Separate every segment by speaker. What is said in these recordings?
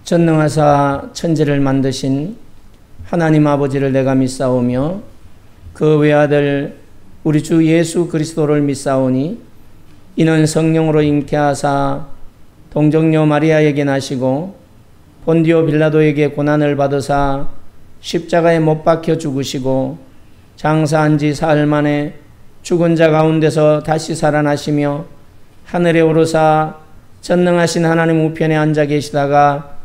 Speaker 1: 전능하사 천지를 만드신 하나님 아버지를 내가 믿사오며 그 외아들 우리 주 예수 그리스도를 믿사오니 이는 성령으로 잉태하사 동정녀 마리아에게 나시고 본디오 빌라도에게 고난을 받으사 십자가에 못 박혀 죽으시고 장사한 지 사흘 만에 죽은 자 가운데서 다시 살아나시며 하늘에 오르사 전능하신 하나님 우편에 앉아 계시다가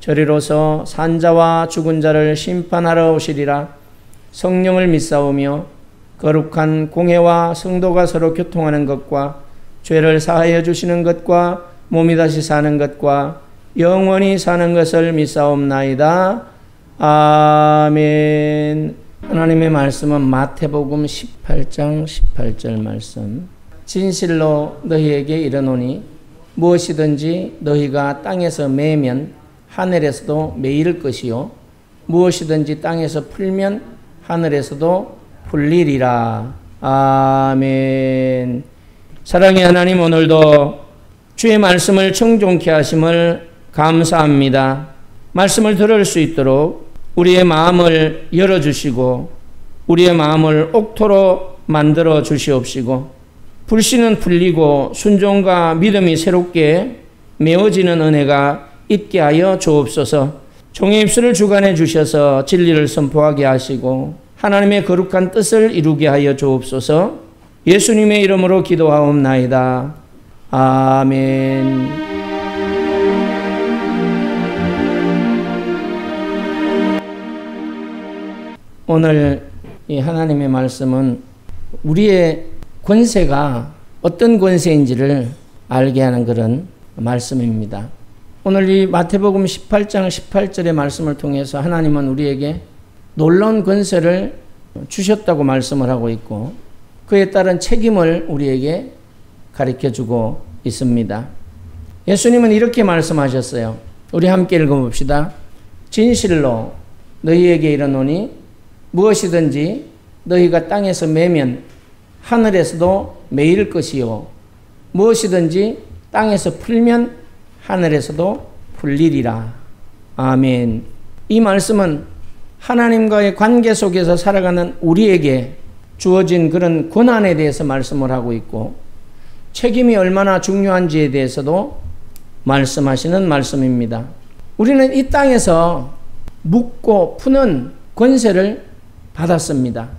Speaker 1: 저리로서 산자와 죽은 자를 심판하러 오시리라. 성령을 믿사오며 거룩한 공회와 성도가 서로 교통하는 것과 죄를 사하여 주시는 것과 몸이 다시 사는 것과 영원히 사는 것을 믿사옵나이다. 아멘. 하나님의 말씀은 마태복음 18장 18절 말씀. 진실로 너희에게 이르노니 무엇이든지 너희가 땅에서 매면 하늘에서도 매일 것이요 무엇이든지 땅에서 풀면 하늘에서도 풀리리라. 아멘. 사랑의 하나님, 오늘도 주의 말씀을 청종케 하심을 감사합니다. 말씀을 들을 수 있도록 우리의 마음을 열어주시고 우리의 마음을 옥토로 만들어 주시옵시고 불신은 풀리고 순종과 믿음이 새롭게 메워지는 은혜가 있게 하여 주옵소서. 종의 입술을 주관해 주셔서 진리를 선포하게 하시고 하나님의 거룩한 뜻을 이루게 하여 주옵소서. 예수님의 이름으로 기도하옵나이다. 아멘. 오늘 이 하나님의 말씀은 우리의 권세가 어떤 권세인지를 알게 하는 그런 말씀입니다. 오늘 이 마태복음 18장 18절의 말씀을 통해서 하나님은 우리에게 놀라운 권세를 주셨다고 말씀을 하고 있고 그에 따른 책임을 우리에게 가르쳐주고 있습니다. 예수님은 이렇게 말씀하셨어요. 우리 함께 읽어봅시다. 진실로 너희에게 이르노니 무엇이든지 너희가 땅에서 매면 하늘에서도 매일 것이요 무엇이든지 땅에서 풀면 하늘에서도 풀리리라. 아멘. 이 말씀은 하나님과의 관계 속에서 살아가는 우리에게 주어진 그런 권한에 대해서 말씀을 하고 있고 책임이 얼마나 중요한지에 대해서도 말씀하시는 말씀입니다. 우리는 이 땅에서 묻고 푸는 권세를 받았습니다.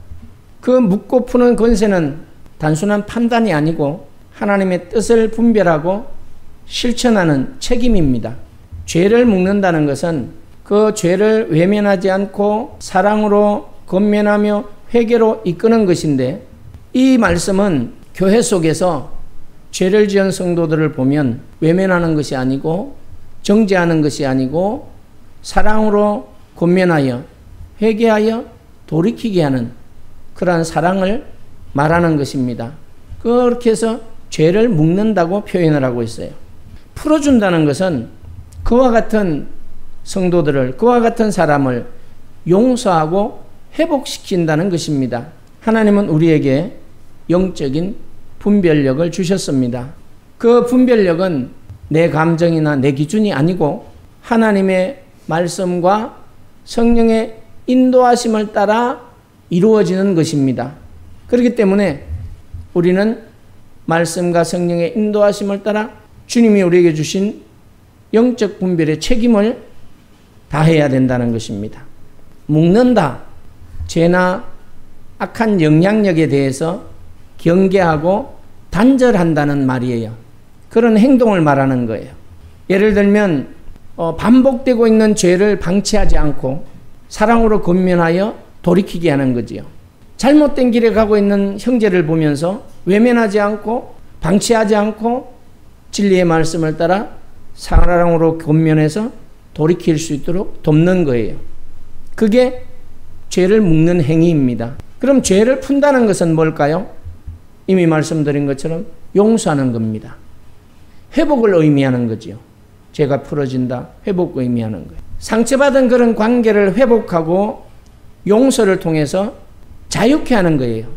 Speaker 1: 그 묻고 푸는 권세는 단순한 판단이 아니고 하나님의 뜻을 분별하고 실천하는 책임입니다. 죄를 묵는다는 것은 그 죄를 외면하지 않고 사랑으로 권면하며 회개로 이끄는 것인데 이 말씀은 교회 속에서 죄를 지은 성도들을 보면 외면하는 것이 아니고 정죄하는 것이 아니고 사랑으로 권면하여 회개하여 돌이키게 하는 그러한 사랑을 말하는 것입니다. 그렇게 해서 죄를 묵는다고 표현을 하고 있어요. 풀어준다는 것은 그와 같은 성도들을, 그와 같은 사람을 용서하고 회복시킨다는 것입니다. 하나님은 우리에게 영적인 분별력을 주셨습니다. 그 분별력은 내 감정이나 내 기준이 아니고 하나님의 말씀과 성령의 인도하심을 따라 이루어지는 것입니다. 그렇기 때문에 우리는 말씀과 성령의 인도하심을 따라 주님이 우리에게 주신 영적 분별의 책임을 다해야 된다는 것입니다. 묵는다. 죄나 악한 영향력에 대해서 경계하고 단절한다는 말이에요. 그런 행동을 말하는 거예요. 예를 들면 반복되고 있는 죄를 방치하지 않고 사랑으로 권면하여 돌이키게 하는 거지요. 잘못된 길에 가고 있는 형제를 보면서 외면하지 않고 방치하지 않고 진리의 말씀을 따라 사랑으로 권면해서 돌이킬 수 있도록 돕는 거예요. 그게 죄를 묵는 행위입니다. 그럼 죄를 푼다는 것은 뭘까요? 이미 말씀드린 것처럼 용서하는 겁니다. 회복을 의미하는 거지요. 죄가 풀어진다. 회복 의미하는 거예요. 상처받은 그런 관계를 회복하고 용서를 통해서 자유케 하는 거예요.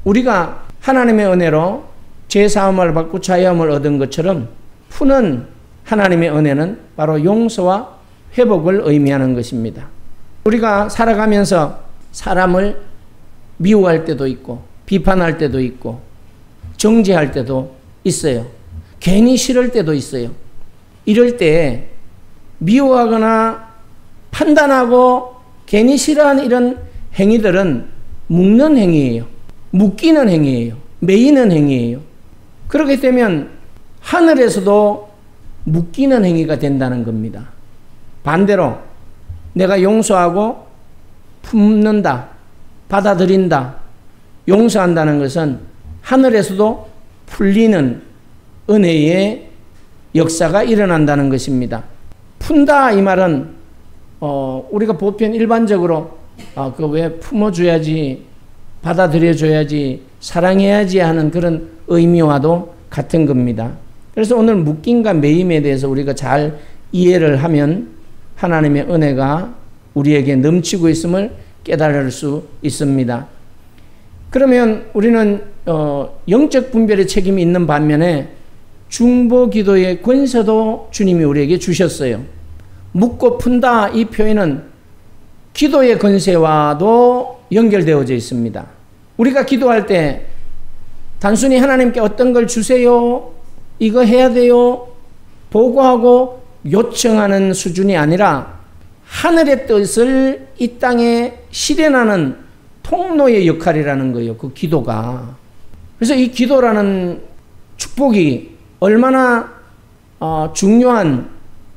Speaker 1: 우리가 하나님의 은혜로 죄사함을 받고 자유함을 얻은 것처럼 푸는 하나님의 은혜는 바로 용서와 회복을 의미하는 것입니다. 우리가 살아가면서 사람을 미워할 때도 있고 비판할 때도 있고 정죄할 때도 있어요. 괜히 싫을 때도 있어요. 이럴 때 미워하거나 판단하고 괜히 싫어하는 이런 행위들은 묶는 행위예요. 묶이는 행위예요. 매이는 행위예요. 그렇게 되면 하늘에서도 묶이는 행위가 된다는 겁니다. 반대로 내가 용서하고 품는다, 받아들인다, 용서한다는 것은 하늘에서도 풀리는 은혜의 역사가 일어난다는 것입니다. 푼다 이 말은 우리가 보편 일반적으로 그 왜 품어줘야지, 받아들여줘야지, 사랑해야지 하는 그런 의미와도 같은 겁니다. 그래서 오늘 묶임과 매임에 대해서 우리가 잘 이해를 하면 하나님의 은혜가 우리에게 넘치고 있음을 깨달을 수 있습니다. 그러면 우리는 영적 분별의 책임이 있는 반면에 중보 기도의 권세도 주님이 우리에게 주셨어요. 묶고 푼다 이 표현은 기도의 권세와도 연결되어져 있습니다. 우리가 기도할 때 단순히 하나님께 어떤 걸 주세요, 이거 해야 돼요, 보고하고 요청하는 수준이 아니라 하늘의 뜻을 이 땅에 실현하는 통로의 역할이라는 거예요. 그 기도가. 그래서 이 기도라는 축복이 얼마나 중요한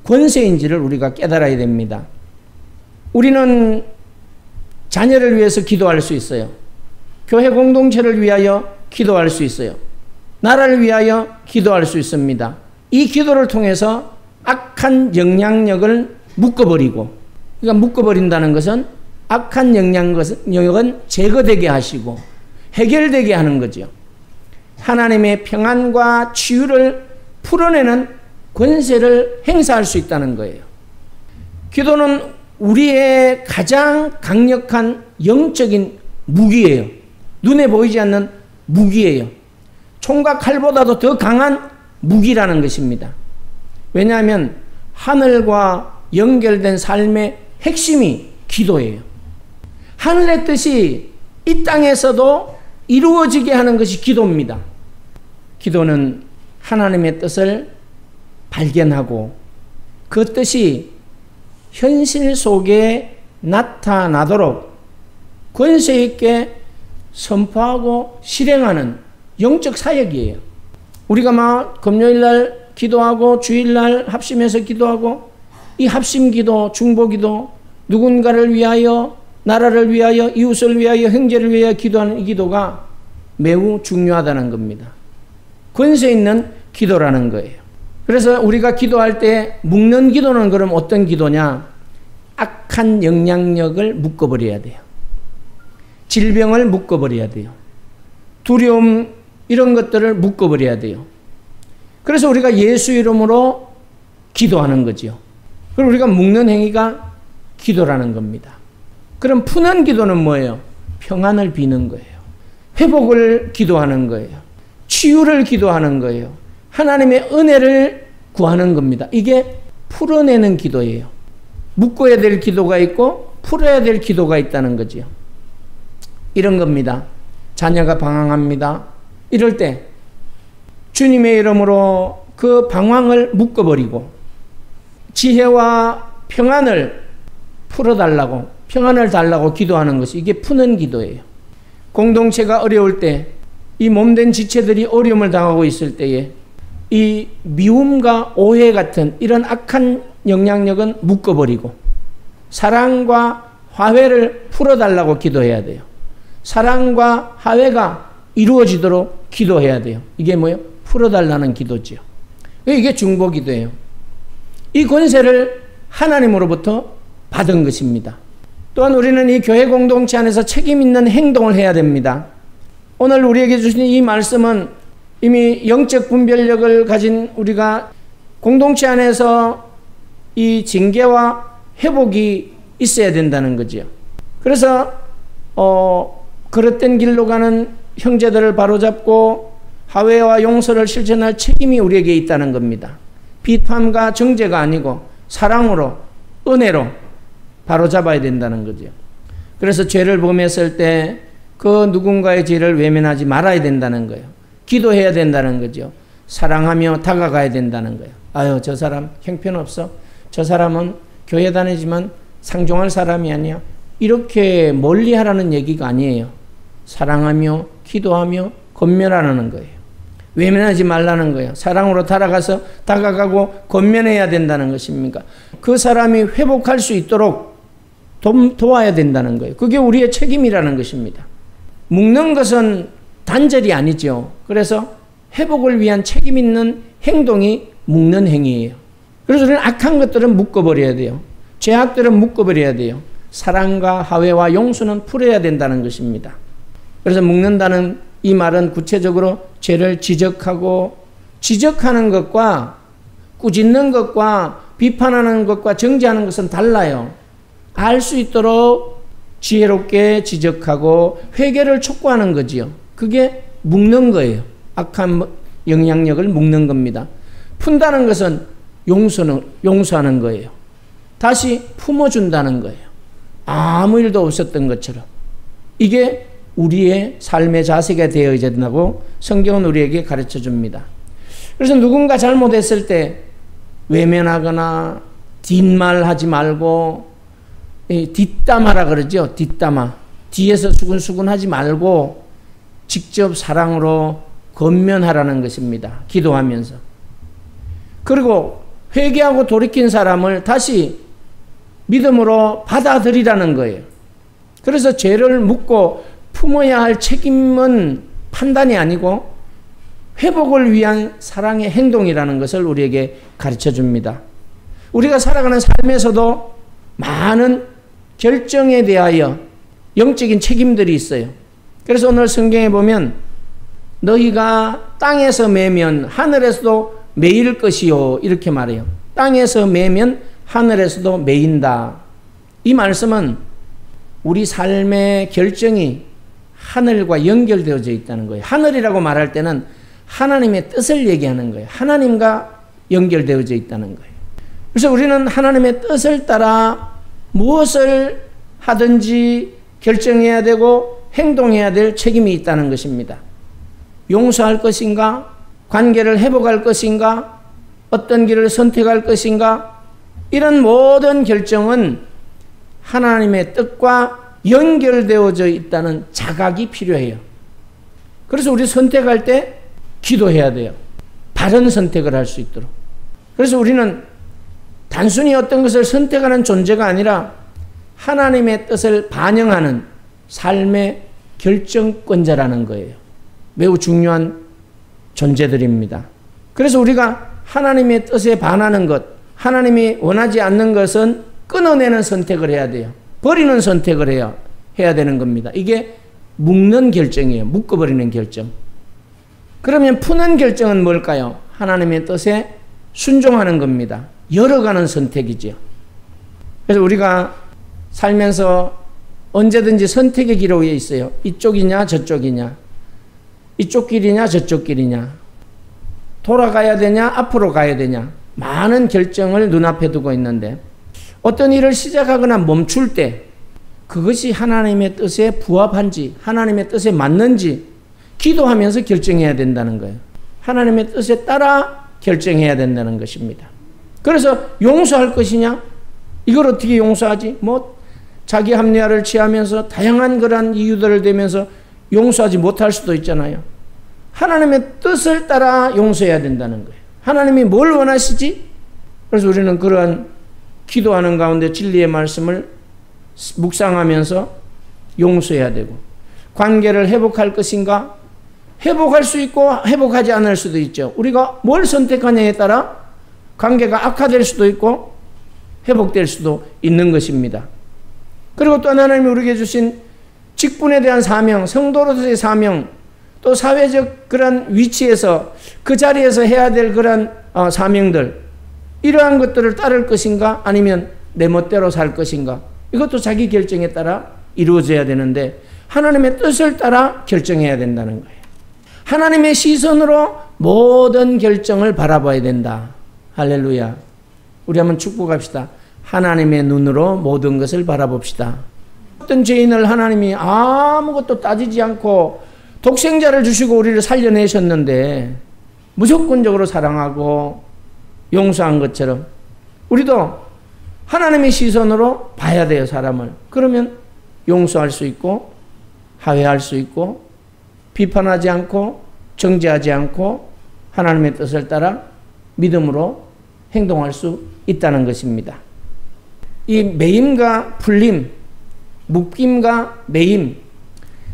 Speaker 1: 권세인지를 우리가 깨달아야 됩니다. 우리는 자녀를 위해서 기도할 수 있어요. 교회 공동체를 위하여 기도할 수 있어요. 나라를 위하여 기도할 수 있습니다. 이 기도를 통해서 악한 영향력을 묶어버리고, 그러니까 묶어버린다는 것은 악한 영향력은 제거되게 하시고 해결되게 하는 거죠. 하나님의 평안과 치유를 풀어내는 권세를 행사할 수 있다는 거예요. 기도는 우리의 가장 강력한 영적인 무기예요. 눈에 보이지 않는 무기예요. 총과 칼보다도 더 강한 무기라는 것입니다. 왜냐하면 하늘과 연결된 삶의 핵심이 기도예요. 하늘의 뜻이 이 땅에서도 이루어지게 하는 것이 기도입니다. 기도는 하나님의 뜻을 발견하고 그 뜻이 현실 속에 나타나도록 권세 있게 선포하고 실행하는 영적 사역이에요. 우리가 막 금요일날 기도하고 주일날 합심해서 기도하고 이 합심 기도, 중보 기도, 누군가를 위하여, 나라를 위하여, 이웃을 위하여, 형제를 위하여 기도하는 이 기도가 매우 중요하다는 겁니다. 권세 있는 기도라는 거예요. 그래서 우리가 기도할 때 묶는 기도는 그럼 어떤 기도냐? 악한 영향력을 묶어버려야 돼요. 질병을 묶어버려야 돼요. 두려움 이런 것들을 묶어버려야 돼요. 그래서 우리가 예수 이름으로 기도하는 거죠. 그리고 우리가 묶는 행위가 기도라는 겁니다. 그럼 푸는 기도는 뭐예요? 평안을 비는 거예요. 회복을 기도하는 거예요. 치유를 기도하는 거예요. 하나님의 은혜를 구하는 겁니다. 이게 풀어내는 기도예요. 묶어야 될 기도가 있고 풀어야 될 기도가 있다는 거죠. 이런 겁니다. 자녀가 방황합니다. 이럴 때 주님의 이름으로 그 방황을 묶어버리고 지혜와 평안을 풀어달라고, 평안을 달라고 기도하는 것이 이게 푸는 기도예요. 공동체가 어려울 때, 이 몸된 지체들이 어려움을 당하고 있을 때에 이 미움과 오해 같은 이런 악한 영향력은 묶어버리고 사랑과 화해를 풀어달라고 기도해야 돼요. 사랑과 화해가 이루어지도록 기도해야 돼요. 이게 뭐예요? 풀어달라는 기도죠. 이게 중보 기도예요. 이 권세를 하나님으로부터 받은 것입니다. 또한 우리는 이 교회 공동체 안에서 책임 있는 행동을 해야 됩니다. 오늘 우리에게 주신 이 말씀은 이미 영적 분별력을 가진 우리가 공동체 안에서 이 징계와 회복이 있어야 된다는 거죠. 그래서 그릇된 길로 가는 형제들을 바로잡고 화해와 용서를 실천할 책임이 우리에게 있다는 겁니다. 비판과 정죄가 아니고 사랑으로 은혜로 바로잡아야 된다는 거죠. 그래서 죄를 범했을 때 그 누군가의 죄를 외면하지 말아야 된다는 거예요. 기도해야 된다는 거죠. 사랑하며 다가가야 된다는 거예요. 아유, 저 사람 형편없어. 저 사람은 교회 다니지만 상종할 사람이 아니야. 이렇게 멀리하라는 얘기가 아니에요. 사랑하며 기도하며 권면하라는 거예요. 외면하지 말라는 거예요. 사랑으로 다가가고 권면해야 된다는 것입니까? 그 사람이 회복할 수 있도록 도와야 된다는 거예요. 그게 우리의 책임이라는 것입니다. 묶는 것은 단절이 아니죠. 그래서 회복을 위한 책임 있는 행동이 묶는 행위예요. 그래서 우리는 악한 것들은 묶어버려야 돼요. 죄악들은 묶어버려야 돼요. 사랑과 화해와 용서는 풀어야 된다는 것입니다. 그래서 묶는다는 이 말은 구체적으로 죄를 지적하는 것과 꾸짖는 것과 비판하는 것과 정죄하는 것은 달라요. 알 수 있도록 지혜롭게 지적하고 회개를 촉구하는 거지요. 그게 묶는 거예요. 악한 영향력을 묶는 겁니다. 푼다는 것은 용서하는 거예요. 다시 품어준다는 거예요. 아무 일도 없었던 것처럼. 이게 우리의 삶의 자세가 되어야 된다고 성경은 우리에게 가르쳐 줍니다. 그래서 누군가 잘못했을 때 외면하거나 뒷말하지 말고 뒷담화라 그러죠. 뒷담화. 뒤에서 수근수근 하지 말고 직접 사랑으로 권면하라는 것입니다. 기도하면서. 그리고 회개하고 돌이킨 사람을 다시 믿음으로 받아들이라는 거예요. 그래서 죄를 묻고 품어야 할 책임은 판단이 아니고 회복을 위한 사랑의 행동이라는 것을 우리에게 가르쳐 줍니다. 우리가 살아가는 삶에서도 많은 결정에 대하여 영적인 책임들이 있어요. 그래서 오늘 성경에 보면 너희가 땅에서 매면 하늘에서도 매일 것이요 이렇게 말해요. 땅에서 매면 하늘에서도 매인다. 이 말씀은 우리 삶의 결정이 하늘과 연결되어져 있다는 거예요. 하늘이라고 말할 때는 하나님의 뜻을 얘기하는 거예요. 하나님과 연결되어져 있다는 거예요. 그래서 우리는 하나님의 뜻을 따라 무엇을 하든지 결정해야 되고 행동해야 될 책임이 있다는 것입니다. 용서할 것인가? 관계를 회복할 것인가? 어떤 길을 선택할 것인가? 이런 모든 결정은 하나님의 뜻과 연결되어져 있다는 자각이 필요해요. 그래서 우리 선택할 때 기도해야 돼요. 바른 선택을 할 수 있도록. 그래서 우리는 단순히 어떤 것을 선택하는 존재가 아니라 하나님의 뜻을 반영하는 삶의 결정권자라는 거예요. 매우 중요한 존재들입니다. 그래서 우리가 하나님의 뜻에 반하는 것, 하나님이 원하지 않는 것은 끊어내는 선택을 해야 돼요. 버리는 선택을 해야 되는 겁니다. 이게 묶는 결정이에요. 묶어버리는 결정. 그러면 푸는 결정은 뭘까요? 하나님의 뜻에 순종하는 겁니다. 열어가는 선택이죠. 그래서 우리가 살면서 언제든지 선택의 기로에 있어요. 이쪽이냐 저쪽이냐, 이쪽 길이냐 저쪽 길이냐, 돌아가야 되냐 앞으로 가야 되냐, 많은 결정을 눈앞에 두고 있는데 어떤 일을 시작하거나 멈출 때 그것이 하나님의 뜻에 부합한지 하나님의 뜻에 맞는지 기도하면서 결정해야 된다는 거예요. 하나님의 뜻에 따라 결정해야 된다는 것입니다. 그래서 용서할 것이냐? 이걸 어떻게 용서하지? 자기 합리화를 취하면서 다양한 그런 이유들을 대면서 용서하지 못할 수도 있잖아요. 하나님의 뜻을 따라 용서해야 된다는 거예요. 하나님이 뭘 원하시지? 그래서 우리는 그러한 기도하는 가운데 진리의 말씀을 묵상하면서 용서해야 되고, 관계를 회복할 것인가? 회복할 수 있고 회복하지 않을 수도 있죠. 우리가 뭘 선택하냐에 따라 관계가 악화될 수도 있고 회복될 수도 있는 것입니다. 그리고 또 하나님이 우리에게 주신 직분에 대한 사명, 성도로서의 사명, 또 사회적 그런 위치에서 그 자리에서 해야 될 그런 사명들, 이러한 것들을 따를 것인가 아니면 내 멋대로 살 것인가, 이것도 자기 결정에 따라 이루어져야 되는데 하나님의 뜻을 따라 결정해야 된다는 거예요. 하나님의 시선으로 모든 결정을 바라봐야 된다. 할렐루야. 우리 한번 축복합시다. 하나님의 눈으로 모든 것을 바라봅시다. 어떤 죄인을 하나님이 아무것도 따지지 않고 독생자를 주시고 우리를 살려내셨는데 무조건적으로 사랑하고 용서한 것처럼 우리도 하나님의 시선으로 봐야 돼요, 사람을. 그러면 용서할 수 있고 화해할 수 있고 비판하지 않고 정죄하지 않고 하나님의 뜻을 따라 믿음으로 행동할 수 있다는 것입니다. 이 매임과 풀림, 묶임과 매임,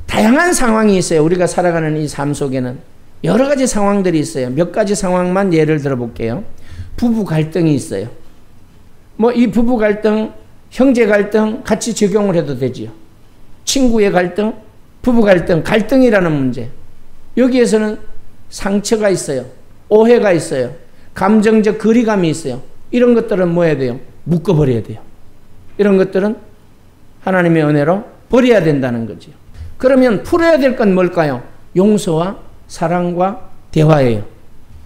Speaker 1: 다양한 상황이 있어요. 우리가 살아가는 이 삶 속에는 여러 가지 상황들이 있어요. 몇 가지 상황만 예를 들어 볼게요. 부부 갈등이 있어요. 뭐 이 부부 갈등, 형제 갈등 같이 적용을 해도 되지요. 친구의 갈등, 부부 갈등, 갈등이라는 문제. 여기에서는 상처가 있어요. 오해가 있어요. 감정적 거리감이 있어요. 이런 것들은 뭐 해야 돼요? 묶어버려야 돼요. 이런 것들은 하나님의 은혜로 버려야 된다는 거죠. 그러면 풀어야 될 건 뭘까요? 용서와 사랑과 대화예요.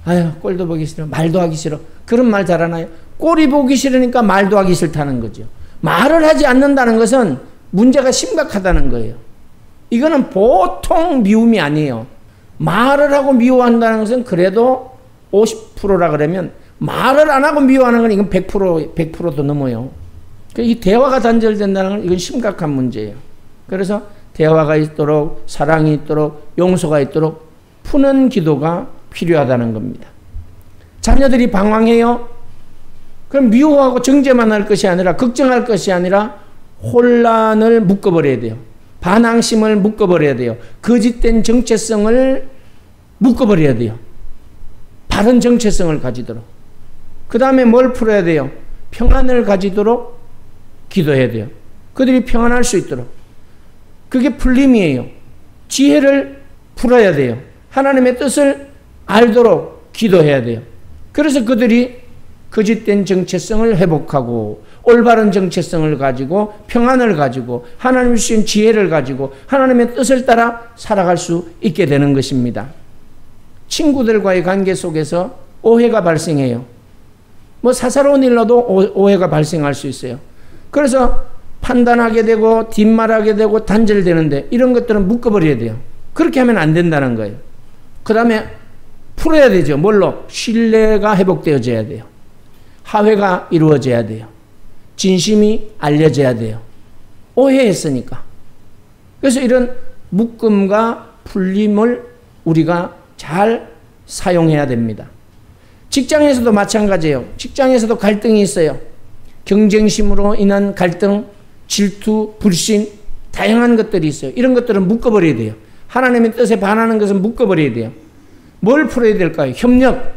Speaker 1: 아유, 꼴도 보기 싫어. 말도 하기 싫어. 그런 말 잘하나요? 꼴이 보기 싫으니까 말도 하기 싫다는 거죠. 말을 하지 않는다는 것은 문제가 심각하다는 거예요. 이거는 보통 미움이 아니에요. 말을 하고 미워한다는 것은 그래도 50%라 그러면 말을 안 하고 미워하는 건 이건 100%도 넘어요. 이 대화가 단절된다는 건 이건 심각한 문제예요. 그래서 대화가 있도록 사랑이 있도록 용서가 있도록 푸는 기도가 필요하다는 겁니다. 자녀들이 방황해요. 그럼 미워하고 정죄만 할 것이 아니라 걱정할 것이 아니라 혼란을 묶어버려야 돼요. 반항심을 묶어버려야 돼요. 거짓된 정체성을 묶어버려야 돼요. 바른 정체성을 가지도록. 그 다음에 뭘 풀어야 돼요? 평안을 가지도록 기도해야 돼요. 그들이 평안할 수 있도록. 그게 풀림이에요. 지혜를 풀어야 돼요. 하나님의 뜻을 알도록 기도해야 돼요. 그래서 그들이 거짓된 정체성을 회복하고 올바른 정체성을 가지고 평안을 가지고 하나님이 주신 지혜를 가지고 하나님의 뜻을 따라 살아갈 수 있게 되는 것입니다. 친구들과의 관계 속에서 오해가 발생해요. 뭐 사사로운 일로도 오해가 발생할 수 있어요. 그래서 판단하게 되고 뒷말하게 되고 단절되는데 이런 것들은 묶어버려야 돼요. 그렇게 하면 안 된다는 거예요. 그 다음에 풀어야 되죠. 뭘로? 신뢰가 회복되어져야 돼요. 화해가 이루어져야 돼요. 진심이 알려져야 돼요. 오해했으니까. 그래서 이런 묶음과 풀림을 우리가 잘 사용해야 됩니다. 직장에서도 마찬가지예요. 직장에서도 갈등이 있어요. 경쟁심으로 인한 갈등, 질투, 불신, 다양한 것들이 있어요. 이런 것들은 묶어버려야 돼요. 하나님의 뜻에 반하는 것은 묶어버려야 돼요. 뭘 풀어야 될까요? 협력,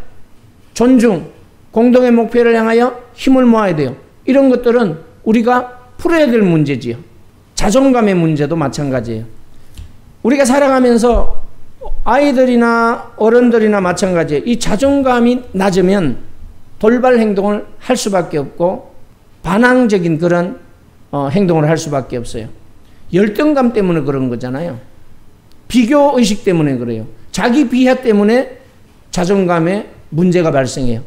Speaker 1: 존중, 공동의 목표를 향하여 힘을 모아야 돼요. 이런 것들은 우리가 풀어야 될 문제지요. 자존감의 문제도 마찬가지예요. 우리가 살아가면서 아이들이나 어른들이나 마찬가지예요. 이 자존감이 낮으면 돌발 행동을 할 수밖에 없고 반항적인 그런 행동을 할 수밖에 없어요. 열등감 때문에 그런 거잖아요. 비교의식 때문에 그래요. 자기 비하 때문에 자존감에 문제가 발생해요.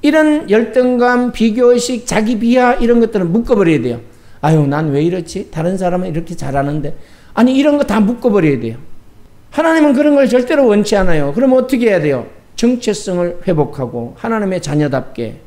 Speaker 1: 이런 열등감, 비교의식, 자기 비하 이런 것들은 묶어버려야 돼요. 아유, 난 왜 이렇지? 다른 사람은 이렇게 잘하는데. 아니, 이런 거 다 묶어버려야 돼요. 하나님은 그런 걸 절대로 원치 않아요. 그럼 어떻게 해야 돼요? 정체성을 회복하고 하나님의 자녀답게,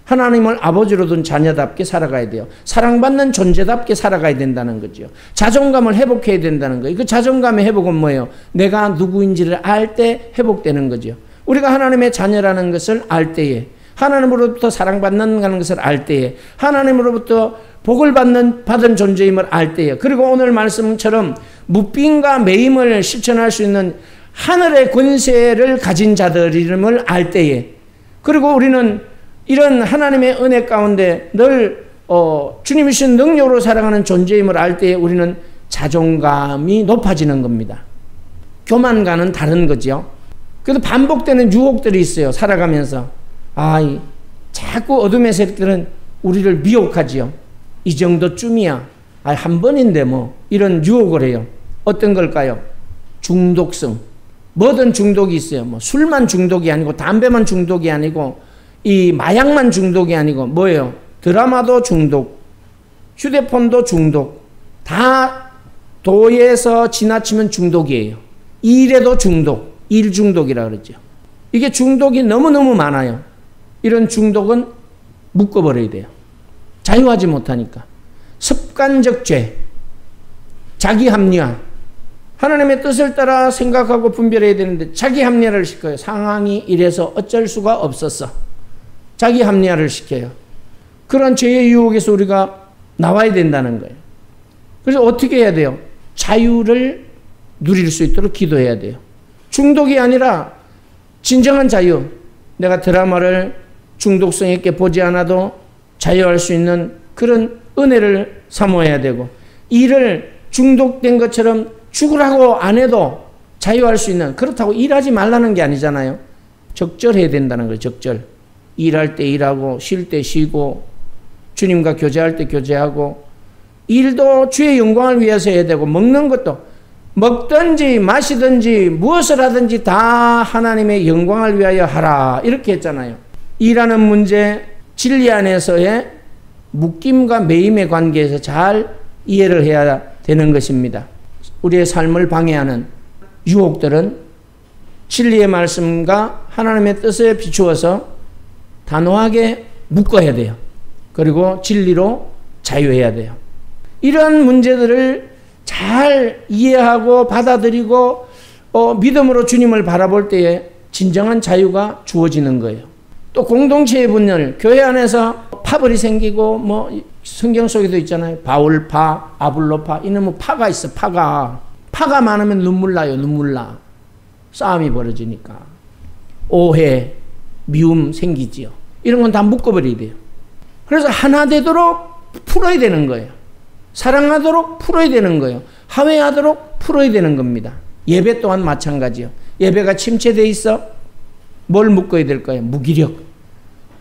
Speaker 1: 하나님을 아버지로 둔 자녀답게 살아가야 돼요. 사랑받는 존재답게 살아가야 된다는 거죠. 자존감을 회복해야 된다는 거예요. 그 자존감의 회복은 뭐예요? 내가 누구인지를 알 때 회복되는 거죠. 우리가 하나님의 자녀라는 것을 알 때에, 하나님으로부터 사랑받는 것을 알 때에, 하나님으로부터 복을 받은 존재임을 알 때에, 그리고 오늘 말씀처럼 무빙과 매임을 실천할 수 있는 하늘의 권세를 가진 자들임을 알 때에, 그리고 우리는 이런 하나님의 은혜 가운데 늘 주님이 주신 능력으로 살아가는 존재임을 알 때에 우리는 자존감이 높아지는 겁니다. 교만과는 다른 거죠. 그래도 반복되는 유혹들이 있어요. 살아가면서. 자꾸 어둠의 세력들은 우리를 미혹하지요. 이 정도쯤이야. 한 번인데 뭐. 이런 유혹을 해요. 어떤 걸까요? 중독성. 뭐든 중독이 있어요. 뭐 술만 중독이 아니고 담배만 중독이 아니고 이 마약만 중독이 아니고 뭐예요? 드라마도 중독, 휴대폰도 중독, 다 도에서 지나치면 중독이에요. 일에도 중독, 일 중독이라 그러죠. 이게 중독이 너무너무 많아요. 이런 중독은 묶어버려야 돼요. 자유하지 못하니까. 습관적 죄, 자기 합리화. 하나님의 뜻을 따라 생각하고 분별해야 되는데 자기 합리화를 시켜요. 상황이 이래서 어쩔 수가 없었어. 자기 합리화를 시켜요. 그런 죄의 유혹에서 우리가 나와야 된다는 거예요. 그래서 어떻게 해야 돼요? 자유를 누릴 수 있도록 기도해야 돼요. 중독이 아니라 진정한 자유. 내가 드라마를 중독성 있게 보지 않아도 자유할 수 있는 그런 은혜를 사모해야 되고, 일을 중독된 것처럼 죽으라고 안 해도 자유할 수 있는, 그렇다고 일하지 말라는 게 아니잖아요. 적절해야 된다는 거예요. 적절. 일할 때 일하고 쉴 때 쉬고 주님과 교제할 때 교제하고, 일도 주의 영광을 위해서 해야 되고, 먹는 것도 먹든지 마시든지 무엇을 하든지 다 하나님의 영광을 위하여 하라 이렇게 했잖아요. 일하는 문제, 진리 안에서의 묶임과 매임의 관계에서 잘 이해를 해야 되는 것입니다. 우리의 삶을 방해하는 유혹들은 진리의 말씀과 하나님의 뜻에 비추어서 단호하게 묶어야 돼요. 그리고 진리로 자유해야 돼요. 이런 문제들을 잘 이해하고 받아들이고 믿음으로 주님을 바라볼 때에 진정한 자유가 주어지는 거예요. 또 공동체의 분열, 교회 안에서 파벌이 생기고, 뭐 성경 속에도 있잖아요. 바울파, 아볼로파, 이놈의 파가 있어. 파가 많으면 눈물 나요. 눈물 나. 싸움이 벌어지니까. 오해, 미움 생기지요. 이런 건 다 묶어버려야 돼요. 그래서 하나 되도록 풀어야 되는 거예요. 사랑하도록 풀어야 되는 거예요. 화해하도록 풀어야 되는 겁니다. 예배 또한 마찬가지요. 예배가 침체되어 있어. 뭘 묶어야 될까요? 무기력.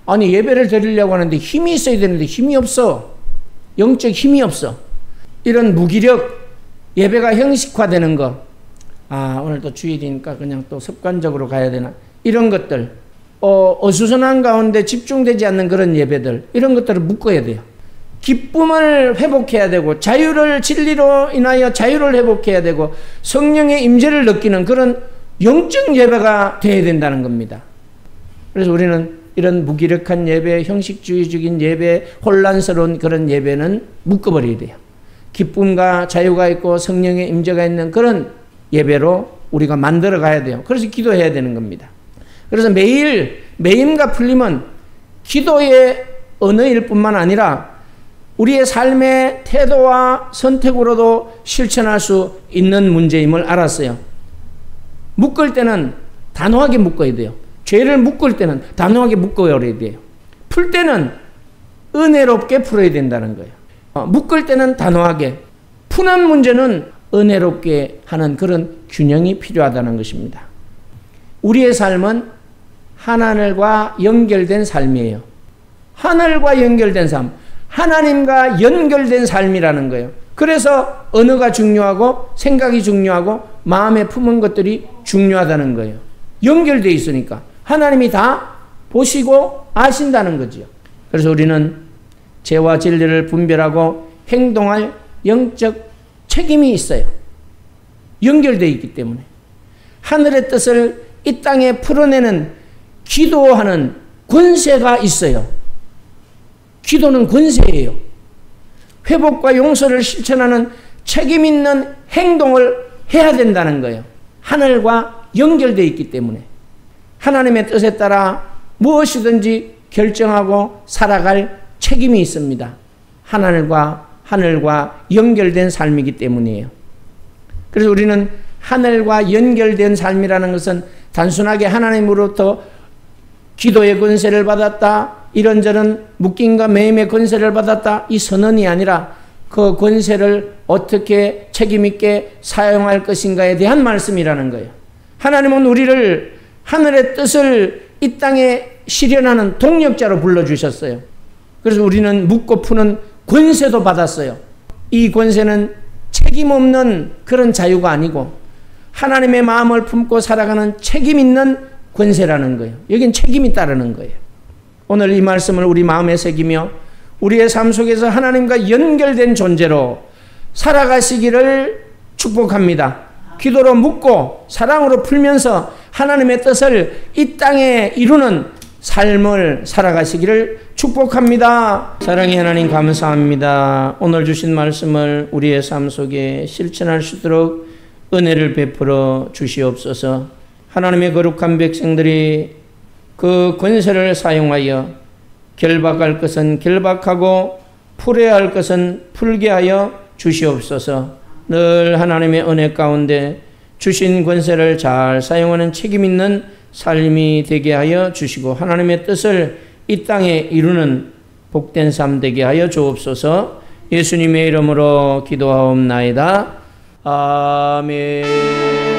Speaker 1: 아니, 예배를 드리려고 하는데 힘이 있어야 되는데 힘이 없어. 영적 힘이 없어. 이런 무기력, 예배가 형식화되는 거. 아, 오늘 또 주일이니까 그냥 또 습관적으로 가야 되나. 이런 것들. 어수선한 가운데 집중되지 않는 그런 예배들. 이런 것들을 묶어야 돼요. 기쁨을 회복해야 되고, 자유를, 진리로 인하여 자유를 회복해야 되고, 성령의 임재를 느끼는 그런 영적 예배가 되어야 된다는 겁니다. 그래서 우리는 이런 무기력한 예배, 형식주의적인 예배, 혼란스러운 그런 예배는 묶어버려야 돼요. 기쁨과 자유가 있고 성령의 임재가 있는 그런 예배로 우리가 만들어 가야 돼요. 그래서 기도해야 되는 겁니다. 그래서 매일 매임과 풀림은 기도의 언어일 뿐만 아니라 우리의 삶의 태도와 선택으로도 실천할 수 있는 문제임을 알았어요. 묶을 때는 단호하게 묶어야 돼요. 죄를 묶을 때는 단호하게 묶어야 돼요. 풀 때는 은혜롭게 풀어야 된다는 거예요. 묶을 때는 단호하게, 푸는 문제는 은혜롭게 하는 그런 균형이 필요하다는 것입니다. 우리의 삶은 하나님과 연결된 삶이에요. 하늘과 연결된 삶, 하나님과 연결된 삶이라는 거예요. 그래서 언어가 중요하고 생각이 중요하고 마음에 품은 것들이 중요하다는 거예요. 연결되어 있으니까 하나님이 다 보시고 아신다는 거죠. 그래서 우리는 죄와 진리를 분별하고 행동할 영적 책임이 있어요. 연결되어 있기 때문에 하늘의 뜻을 이 땅에 풀어내는 기도하는 권세가 있어요. 기도는 권세예요. 회복과 용서를 실천하는 책임 있는 행동을 해야 된다는 거예요. 하늘과 연결되어 있기 때문에 하나님의 뜻에 따라 무엇이든지 결정하고 살아갈 책임이 있습니다. 하늘과 연결된 삶이기 때문이에요. 그래서 우리는 하늘과 연결된 삶이라는 것은 단순하게 하나님으로부터 기도의 권세를 받았다, 이런저런 묶임과 매임의 권세를 받았다, 이 선언이 아니라 그 권세를 어떻게 책임있게 사용할 것인가에 대한 말씀이라는 거예요. 하나님은 우리를 하늘의 뜻을 이 땅에 실현하는 동력자로 불러주셨어요. 그래서 우리는 묶고 푸는 권세도 받았어요. 이 권세는 책임 없는 그런 자유가 아니고 하나님의 마음을 품고 살아가는 책임 있는 권세라는 거예요. 여긴 책임이 따르는 거예요. 오늘 이 말씀을 우리 마음에 새기며 우리의 삶 속에서 하나님과 연결된 존재로 살아가시기를 축복합니다. 기도로 묻고 사랑으로 풀면서 하나님의 뜻을 이 땅에 이루는 삶을 살아가시기를 축복합니다. 사랑의 하나님 감사합니다. 오늘 주신 말씀을 우리의 삶 속에 실천할 수 있도록 은혜를 베풀어 주시옵소서. 하나님의 거룩한 백성들이 그 권세를 사용하여 결박할 것은 결박하고 풀어야 할 것은 풀게 하여 주시옵소서. 늘 하나님의 은혜 가운데 주신 권세를 잘 사용하는 책임 있는 삶이 되게 하여 주시고 하나님의 뜻을 이 땅에 이루는 복된 삶 되게 하여 주옵소서. 예수님의 이름으로 기도하옵나이다. 아멘.